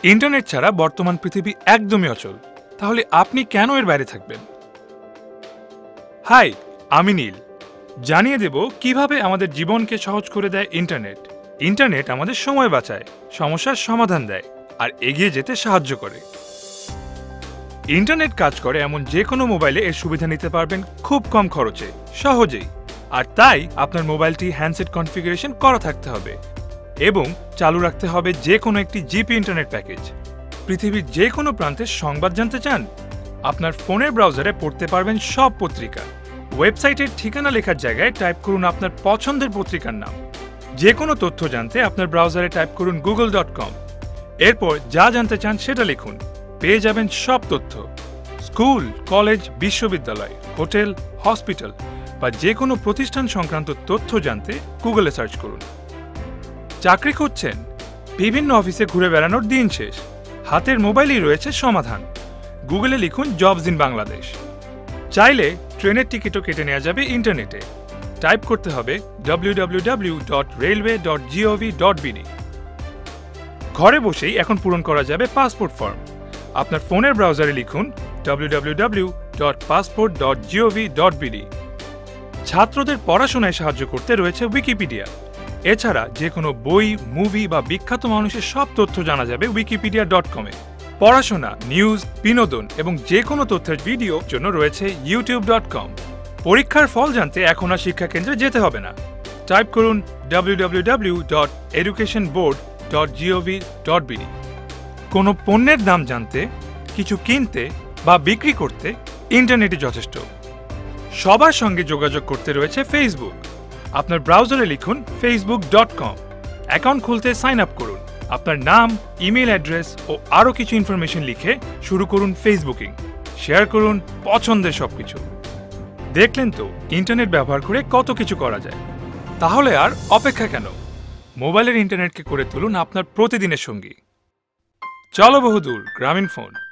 Internet ছাড়া বর্তমান পৃথিবী একদমই অচল। তাহলে আপনি কেন এর বাইরে থাকবেন? হাই, আমি নীল। জানিয়ে দেব কিভাবে আমাদের জীবনকে সহজ করে দেয় ইন্টারনেট। ইন্টারনেট আমাদের সময় বাঁচায়, সমস্যার সমাধান দেয় আর এগিয়ে যেতে সাহায্য করে। ইন্টারনেট কাজ করে এমন যে কোনো মোবাইলে এর সুবিধা নিতে পারবেন খুব কম খরচে, সহজেই। আর তাই আপনার মোবাইলটি হ্যান্ডসেট কনফিগারেশন করা থাকতে হবে এবং চালু রাখতে হবে যে কোনো একটি জিপি ইন্টারনেট প্যাকেজ। পৃথিবীর যে কোনো প্রান্তের সংবাদ জানতে চান? আপনার ফোনের ব্রাউজারে পড়তে পারবেন সব পত্রিকা। ওয়েবসাইটের ঠিকানা লেখার জায়গায় টাইপ করুন আপনার পছন্দের পত্রিকার নাম। যে কোনো তথ্য জানতে আপনার ব্রাউজারে টাইপ করুন google.com। এরপর যা জানতে চান সেটা লিখুন, পেয়ে যাবেন সব তথ্য। স্কুল, কলেজ, বিশ্ববিদ্যালয়, হোটেল, হসপিটাল বা যে কোনো প্রতিষ্ঠান সংক্রান্ত তথ্য জানতে গুগলে সার্চ করুন। চাকরি খুঁজছেন? বিভিন্ন অফিসে ঘুরে বেড়ানোর দিন শেষ, হাতের মোবাইলেই রয়েছে সমাধান। গুগলে লিখুন জবস ইন বাংলাদেশ। চাইলে ট্রেনের টিকিটও কেটে নেওয়া যাবে ইন্টারনেটে। টাইপ করতে হবে www.railway.gov.bd। ঘরে বসেই এখন পূরণ করা যাবে পাসপোর্ট ফর্ম। আপনার ফোনের ব্রাউজারে লিখুন www.passport.gov.bd। ছাত্রদের পড়াশোনায় সাহায্য করতে রয়েছে উইকিপিডিয়া। এছাড়া যে কোনো বই, মুভি বা বিখ্যাত মানুষের সব তথ্য জানা যাবে wikipedia.com-এ। পড়াশোনা, নিউজ, বিনোদন এবং যে কোনো তথ্যের ভিডিওর জন্য রয়েছে youtube.com। পরীক্ষার ফল জানতে এখন আর শিক্ষা কেন্দ্রে যেতে হবে না। টাইপ করুন www.educationboard.gov.bd। কোনো পণ্যের দাম জানতে, কিছু কিনতে বা বিক্রি করতে ইন্টারনেটই যথেষ্ট। সবার সঙ্গে যোগাযোগ করতে রয়েছে ফেসবুক। আপনার ব্রাউজারে লিখুন facebook.com। অ্যাকাউন্ট খুলতে সাইন আপ করুন। আপনার নাম, ইমেল অ্যাড্রেস ও আরও কিছু ইনফরমেশন লিখে শুরু করুন ফেসবুকিং। শেয়ার করুন পছন্দের সবকিছু। দেখলেন তো ইন্টারনেট ব্যবহার করে কত কিছু করা যায়। তাহলে আর অপেক্ষা কেন? মোবাইলের ইন্টারনেটকে করে তুলুন আপনার প্রতিদিনের সঙ্গী। চলো বহুদূর, গ্রামীণ ফোন।